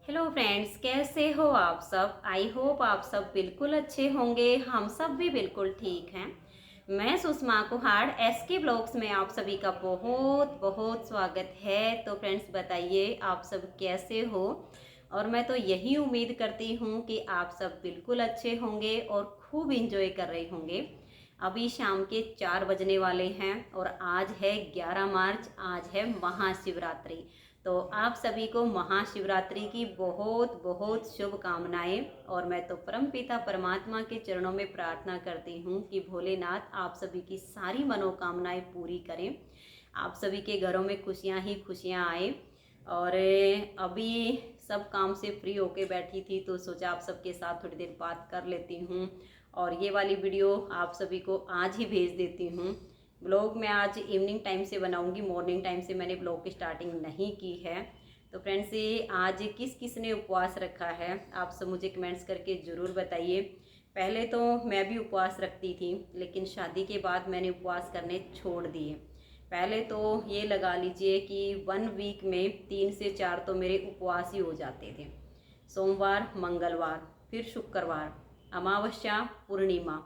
Hello friends, कैसे हो आप सब। आई होप आप सब बिल्कुल अच्छे होंगे। हम सब भी बिल्कुल ठीक हैं। मैं सुषमा कुहाड़ एसके ब्लॉग्स में आप सभी का बहुत बहुत स्वागत है। तो फ्रेंड्स, बताइए आप सब कैसे हो। और मैं तो यही उम्मीद करती हूँ कि आप सब बिल्कुल अच्छे होंगे और खूब इंजॉय कर रहे होंगे। अभी शाम के 4 बजने वाले हैं और आज है 11 मार्च, आज है महाशिवरात्रि। तो आप सभी को महाशिवरात्रि की बहुत बहुत शुभकामनाएं। और मैं तो परमपिता परमात्मा के चरणों में प्रार्थना करती हूँ कि भोलेनाथ आप सभी की सारी मनोकामनाएं पूरी करें, आप सभी के घरों में खुशियाँ ही खुशियाँ आए। और अभी सब काम से फ्री होके बैठी थी तो सोचा आप सबके साथ थोड़ी देर बात कर लेती हूँ। और ये वाली वीडियो आप सभी को आज ही भेज देती हूँ। ब्लॉग मैं आज इवनिंग टाइम से बनाऊंगी, मॉर्निंग टाइम से मैंने ब्लॉग की स्टार्टिंग नहीं की है। तो फ्रेंड्स, ये आज किस किस ने उपवास रखा है आप सब मुझे कमेंट्स करके ज़रूर बताइए। पहले तो मैं भी उपवास रखती थी, लेकिन शादी के बाद मैंने उपवास करने छोड़ दिए। पहले तो ये लगा लीजिए कि 1 वीक में 3 से 4 तो मेरे उपवास ही हो जाते थे। सोमवार, मंगलवार, फिर शुक्रवार, अमावस्या, पूर्णिमा,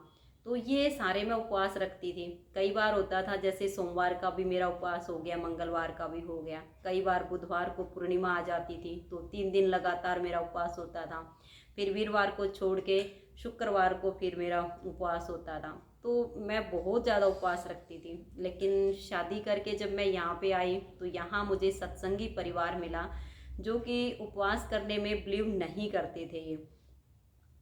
तो ये सारे मैं उपवास रखती थी। कई बार होता था जैसे सोमवार का भी मेरा उपवास हो गया, मंगलवार का भी हो गया। कई बार बुधवार को पूर्णिमा आ जाती थी तो 3 दिन लगातार मेरा उपवास होता था। फिर वीरवार को छोड़ के शुक्रवार को फिर मेरा उपवास होता था। तो मैं बहुत ज़्यादा उपवास रखती थी। लेकिन शादी करके जब मैं यहाँ पे आई तो यहाँ मुझे सत्संगी परिवार मिला जो कि उपवास करने में बिलीव नहीं करते थे ये।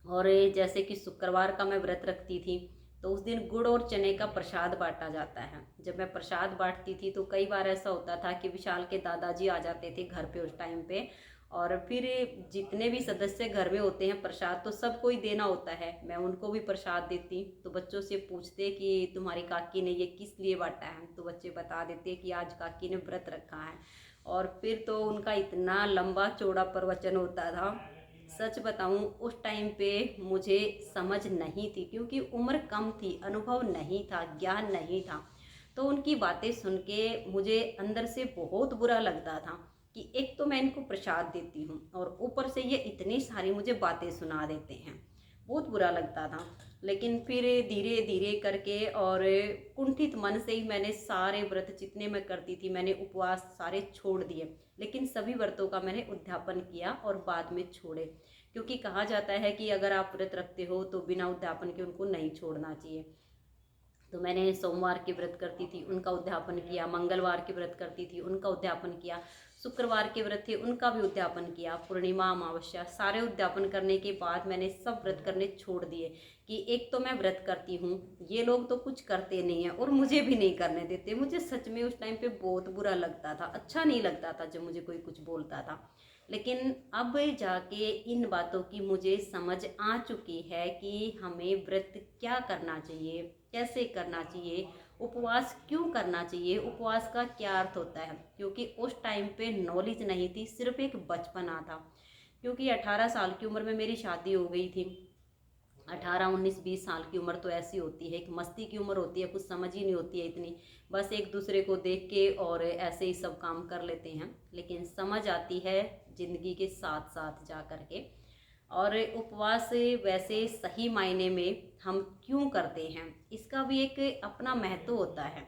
और जैसे कि शुक्रवार का मैं व्रत रखती थी तो उस दिन गुड़ और चने का प्रसाद बांटा जाता है। जब मैं प्रसाद बांटती थी तो कई बार ऐसा होता था कि विशाल के दादाजी आ जाते थे घर पे उस टाइम पे। और फिर जितने भी सदस्य घर में होते हैं प्रसाद तो सबको ही देना होता है, मैं उनको भी प्रसाद देती। तो बच्चों से पूछते कि तुम्हारी काकी ने ये किस लिए बांटा है, तो बच्चे बता देते कि आज काकी ने व्रत रखा है। और फिर तो उनका इतना लंबा चौड़ा प्रवचन होता था। सच बताऊं उस टाइम पे मुझे समझ नहीं थी, क्योंकि उम्र कम थी, अनुभव नहीं था, ज्ञान नहीं था। तो उनकी बातें सुन के मुझे अंदर से बहुत बुरा लगता था कि एक तो मैं इनको प्रसाद देती हूँ और ऊपर से ये इतनी सारी मुझे बातें सुना देते हैं। बहुत बुरा लगता था। लेकिन फिर धीरे धीरे करके और कुंठित मन से ही मैंने सारे व्रत जितने मैं करती थी, मैंने उपवास सारे छोड़ दिए। लेकिन सभी व्रतों का मैंने उद्यापन किया और बाद में छोड़े, क्योंकि कहा जाता है कि अगर आप व्रत रखते हो तो बिना उद्यापन के उनको नहीं छोड़ना चाहिए। तो मैंने सोमवार के व्रत करती थी उनका उद्यापन किया, मंगलवार के व्रत करती थी उनका उद्यापन किया, शुक्रवार के व्रत थे उनका भी उद्यापन किया, पूर्णिमा, अमावस्या, सारे उद्यापन करने के बाद मैंने सब व्रत करने छोड़ दिए। कि एक तो मैं व्रत करती हूँ, ये लोग तो कुछ करते नहीं हैं और मुझे भी नहीं करने देते। मुझे सच में उस टाइम पे बहुत बुरा लगता था, अच्छा नहीं लगता था जब मुझे कोई कुछ बोलता था। लेकिन अब जाके इन बातों की मुझे समझ आ चुकी है कि हमें व्रत क्या करना चाहिए, कैसे करना चाहिए, उपवास क्यों करना चाहिए, उपवास का क्या अर्थ होता है। क्योंकि उस टाइम पे नॉलेज नहीं थी, सिर्फ एक बचपना था। क्योंकि 18 साल की उम्र में मेरी शादी हो गई थी। 18, 19, 20 साल की उम्र तो ऐसी होती है, एक मस्ती की उम्र होती है, कुछ समझ ही नहीं होती है इतनी। बस एक दूसरे को देख के और ऐसे ही सब काम कर लेते हैं। लेकिन समझ आती है ज़िंदगी के साथ साथ जा कर के। और उपवास वैसे सही मायने में हम क्यों करते हैं, इसका भी एक अपना महत्व होता है।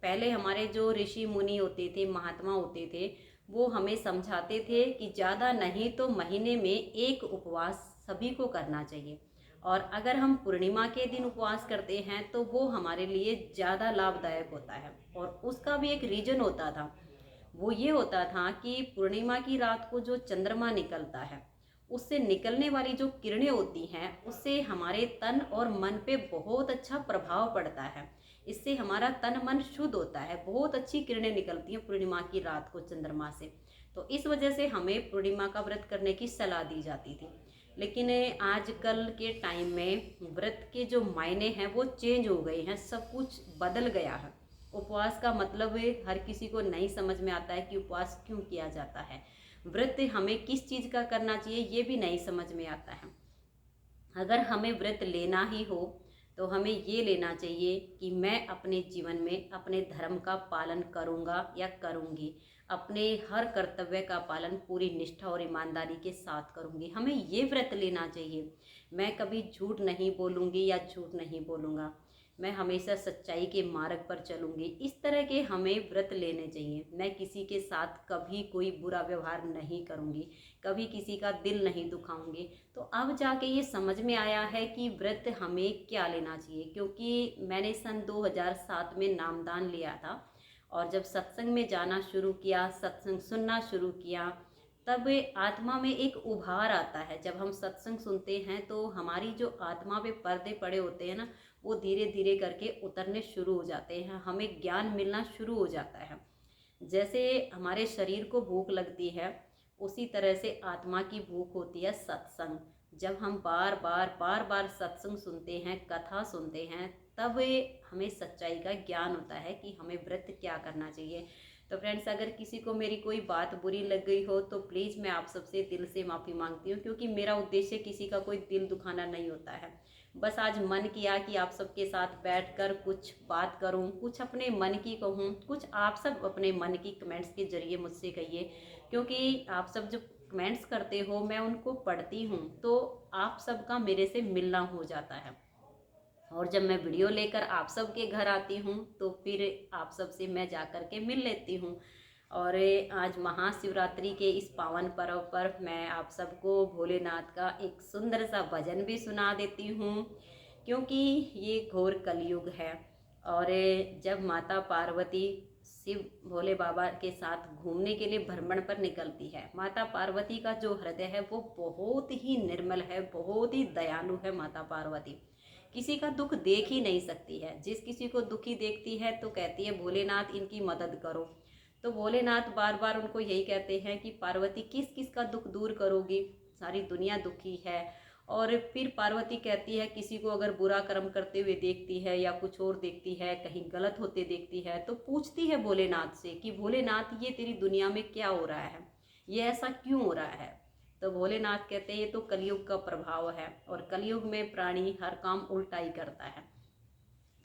पहले हमारे जो ऋषि मुनि होते थे, महात्मा होते थे, वो हमें समझाते थे कि ज़्यादा नहीं तो महीने में एक उपवास सभी को करना चाहिए। और अगर हम पूर्णिमा के दिन उपवास करते हैं तो वो हमारे लिए ज़्यादा लाभदायक होता है। और उसका भी एक रीज़न होता था। वो ये होता था कि पूर्णिमा की रात को जो चंद्रमा निकलता है, उससे निकलने वाली जो किरणें होती हैं उससे हमारे तन और मन पे बहुत अच्छा प्रभाव पड़ता है। इससे हमारा तन मन शुद्ध होता है, बहुत अच्छी किरणें निकलती हैं पूर्णिमा की रात को चंद्रमा से। तो इस वजह से हमें पूर्णिमा का व्रत करने की सलाह दी जाती थी। लेकिन आजकल के टाइम में व्रत के जो मायने हैं वो चेंज हो गए हैं, सब कुछ बदल गया है। उपवास का मतलब हर किसी को नहीं समझ में आता है कि उपवास क्यों किया जाता है, व्रत हमें किस चीज़ का करना चाहिए ये भी नहीं समझ में आता है। अगर हमें व्रत लेना ही हो तो हमें ये लेना चाहिए कि मैं अपने जीवन में अपने धर्म का पालन करूँगा या करूँगी, अपने हर कर्तव्य का पालन पूरी निष्ठा और ईमानदारी के साथ करूँगी। हमें ये व्रत लेना चाहिए, मैं कभी झूठ नहीं बोलूँगी या झूठ नहीं बोलूँगा, मैं हमेशा सच्चाई के मार्ग पर चलूँगी। इस तरह के हमें व्रत लेने चाहिए। मैं किसी के साथ कभी कोई बुरा व्यवहार नहीं करूँगी, कभी किसी का दिल नहीं दुखाऊंगी। तो अब जाके ये समझ में आया है कि व्रत हमें क्या लेना चाहिए, क्योंकि मैंने सन 2007 में नामदान लिया था और जब सत्संग में जाना शुरू किया, सत्संग सुनना शुरू किया, तब आत्मा में एक उभार आता है। जब हम सत्संग सुनते हैं तो हमारी जो आत्मा पे पर्दे पड़े होते हैं ना, वो धीरे धीरे करके उतरने शुरू हो जाते हैं, हमें ज्ञान मिलना शुरू हो जाता है। जैसे हमारे शरीर को भूख लगती है, उसी तरह से आत्मा की भूख होती है सत्संग। जब हम बार बार सत्संग सुनते हैं, कथा सुनते हैं, तब हमें सच्चाई का ज्ञान होता है कि हमें व्रत क्या करना चाहिए। तो फ्रेंड्स, अगर किसी को मेरी कोई बात बुरी लग गई हो तो प्लीज़ मैं आप सबसे दिल से माफ़ी मांगती हूँ, क्योंकि मेरा उद्देश्य किसी का कोई दिल दुखाना नहीं होता है। बस आज मन किया कि आप सबके साथ बैठकर कुछ बात करूं, कुछ अपने मन की कहूं, कुछ आप सब अपने मन की कमेंट्स के जरिए मुझसे कहिए, क्योंकि आप सब जो कमेंट्स करते हो मैं उनको पढ़ती हूं, तो आप सबका मेरे से मिलना हो जाता है। और जब मैं वीडियो लेकर आप सबके घर आती हूँ तो फिर आप सबसे मैं जा कर के मिल लेती हूँ। और आज महाशिवरात्रि के इस पावन पर्व पर मैं आप सबको भोलेनाथ का एक सुंदर सा भजन भी सुना देती हूँ, क्योंकि ये घोर कलयुग है। और जब माता पार्वती शिव भोले बाबा के साथ घूमने के लिए भ्रमण पर निकलती है, माता पार्वती का जो हृदय है वो बहुत ही निर्मल है, बहुत ही दयालु है। माता पार्वती किसी का दुख देख ही नहीं सकती है, जिस किसी को दुखी देखती है तो कहती है भोलेनाथ इनकी मदद करो। तो भोलेनाथ बार बार उनको यही कहते हैं कि पार्वती किस किस का दुख दूर करोगी, सारी दुनिया दुखी है। और फिर पार्वती कहती है किसी को अगर बुरा कर्म करते हुए देखती है या कुछ और देखती है, कहीं गलत होते देखती है, तो पूछती है भोलेनाथ से कि भोलेनाथ ये तेरी दुनिया में क्या हो रहा है, ये ऐसा क्यों हो रहा है। तो भोलेनाथ कहते हैं ये तो कलयुग का प्रभाव है, और कलयुग में प्राणी हर काम उल्टा ही करता है।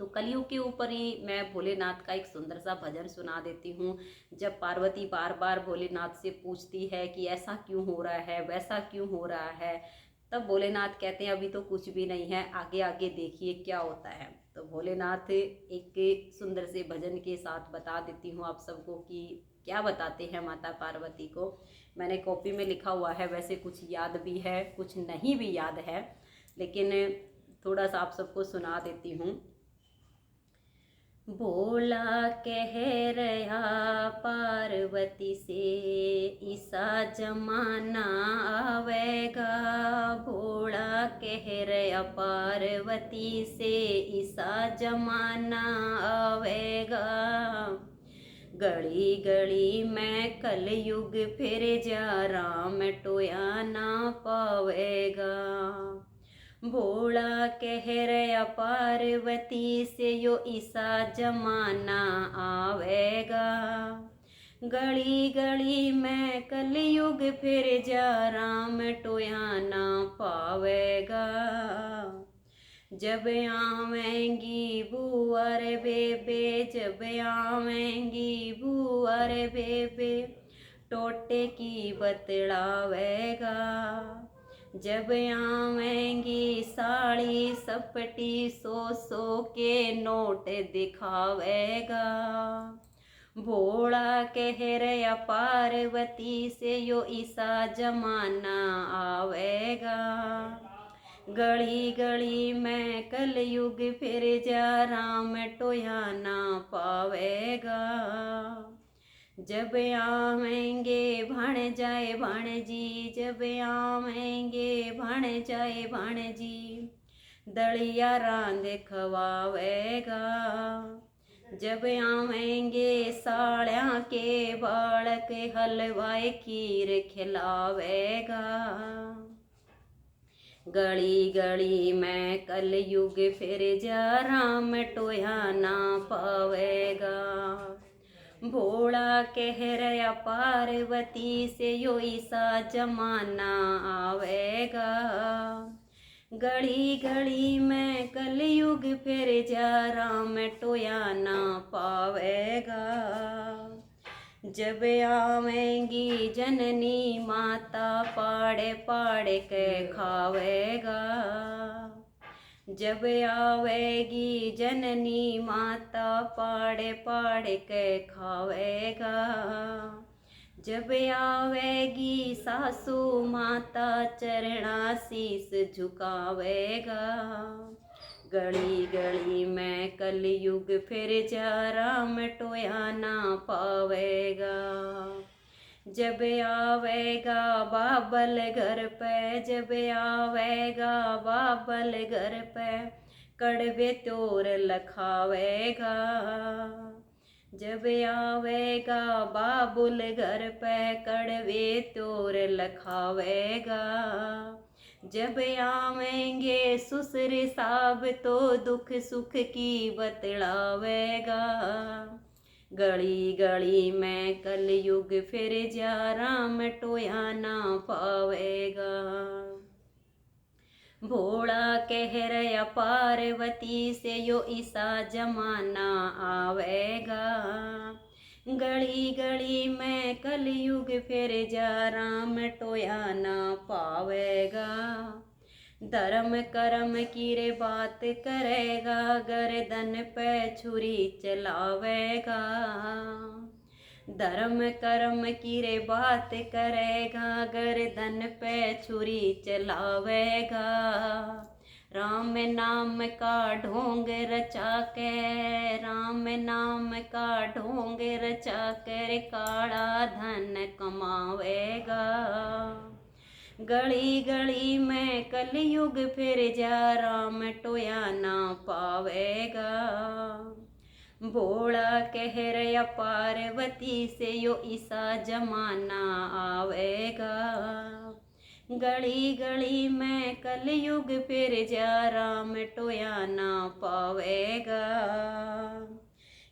तो कलयुग के ऊपर ही मैं भोलेनाथ का एक सुंदर सा भजन सुना देती हूँ। जब पार्वती बार बार भोलेनाथ से पूछती है कि ऐसा क्यों हो रहा है, वैसा क्यों हो रहा है, तब भोलेनाथ कहते हैं अभी तो कुछ भी नहीं है, आगे आगे देखिए क्या होता है। तो भोलेनाथ एक सुंदर से भजन के साथ बता देती हूँ आप सबको कि क्या बताते हैं माता पार्वती को। मैंने कॉपी में लिखा हुआ है, वैसे कुछ याद भी है कुछ नहीं भी याद है, लेकिन थोड़ा सा आप सबको सुना देती हूँ। भोला कह रहा पार्वती से ऐसा जमाना आवेगा, भोला कह रहा पार्वती से ऐसा जमाना आवेगा, गली गली में कलयुग फिर जा राम टोया ना पावेगा। भोला कह रहा पार्वती से यो ऐसा जमाना आवेगा, गली गली में कलयुग फिर जा राम टोया ना पावेगा। जब आवेंगी बुआ रे बेबे, जब आवेंगी बुआ रे बेबे, टोटे की बतलावेगा। जब आवेंगी साड़ी सपटी, 100 के नोट दिखावेगा। भोला कह रहा पार्वती से यो ऐसा जमाना आवेगा, गली गली में कलयुग फिर जा राम टोया ना पावेगा। जब आवेंगे भाण जाए भाण जी, जब आवेंगे भाण जाए भाण जी, दलिया रांध खवावेगा। जब आवेंगे साड़िया के बालक, हलवाए खीर खिलावेगा। गली गली में कलयुग फिर जा राम टोया ना पावेगा। भोला कह रहा पार्वती से यो ऐसा जमाना आवेगा, घड़ी घड़ी में कलयुग फिर जा, राम टोया ना पावेगा। जब आवेंगी जननी माता, पाड़े पाड़े के खावेगा। जब आवेगी जननी माता, पाड़े पाड़े के खावेगा। जब आवेगी सासू माता, चरणा शीस झुकावेगा। गली गली में कलयुग फिर जा, राम टोया ना पावेगा। जब आवेगा बाबल घर पे, जब आवेगा बाबल घर पे, कड़वे तोर लखावेगा। जब आवेगा बाबुल घर पे, कड़वे तोर लखावेगा। जब आवेंगे ससुर साहब, तो दुख सुख की बतलावेगा। गली गली में कलयुग फिर जा, राम टोया ना पावेगा। भोला कह रहा पार्वती से, यो ईसा जमाना आवेगा। गली गली में कलयुग फिर जा, राम टोया ना पावेगा। धर्म कर्म की रे बात करेगा, गर्दन पे छुरी चलावेगा। धर्म कर्म की रे बात करेगा, गर्दन पे छुरी चलावेगा। राम नाम का ढोंग रचा के, राम नाम का ढोंग रचा कर, काला धन कमावेगा। गली गली में कलयुग फिर जा, राम टोया ना पावेगा। भोला कह रहा पार्वती से, यो ईसा जमाना आवेगा। गली गली में कलयुग फिर जा, राम टोया ना पावेगा।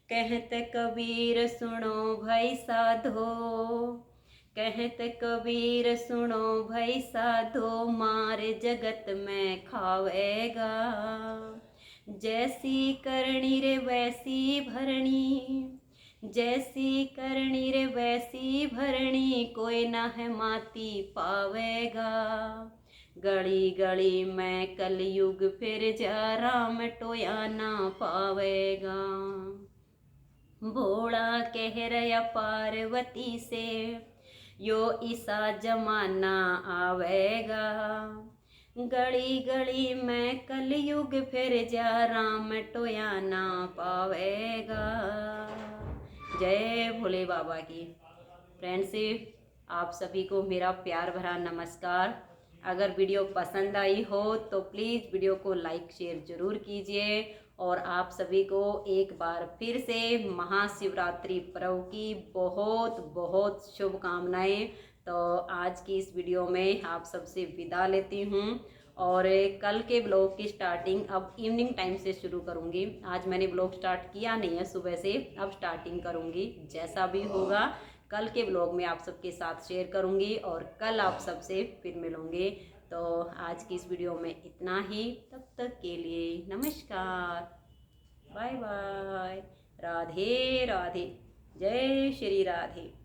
कहत कबीर सुनो भाई साधो, कहत कबीर सुनो भाई साधो, मार जगत में खावेगा। जैसी करनी रे वैसी भरनी, जैसी करनी रे वैसी भरनी, कोई ना है माती पावेगा। गली गली में कलयुग फिर जा, राम टोया ना पावेगा। भोला कह रहा पार्वती से, यो ईसा जमाना आवेगा। गली गली में कलयुग फिर जा, राम टोया ना पावेगा। जय भोले बाबा की। फ्रेंडशिप, आप सभी को मेरा प्यार भरा नमस्कार। अगर वीडियो पसंद आई हो तो प्लीज़ वीडियो को लाइक शेयर ज़रूर कीजिए। और आप सभी को एक बार फिर से महाशिवरात्रि पर्व की बहुत बहुत शुभकामनाएं। तो आज की इस वीडियो में आप सबसे विदा लेती हूँ और कल के ब्लॉग की स्टार्टिंग अब इवनिंग टाइम से शुरू करूँगी। आज मैंने ब्लॉग स्टार्ट किया नहीं है सुबह से, अब स्टार्टिंग करूँगी। जैसा भी होगा कल के ब्लॉग में आप सबके साथ शेयर करूँगी और कल आप सबसे फिर मिलूँगी। तो आज की इस वीडियो में इतना ही। तब तक के लिए नमस्कार, बाय बाय, राधे राधे, जय श्री राधे।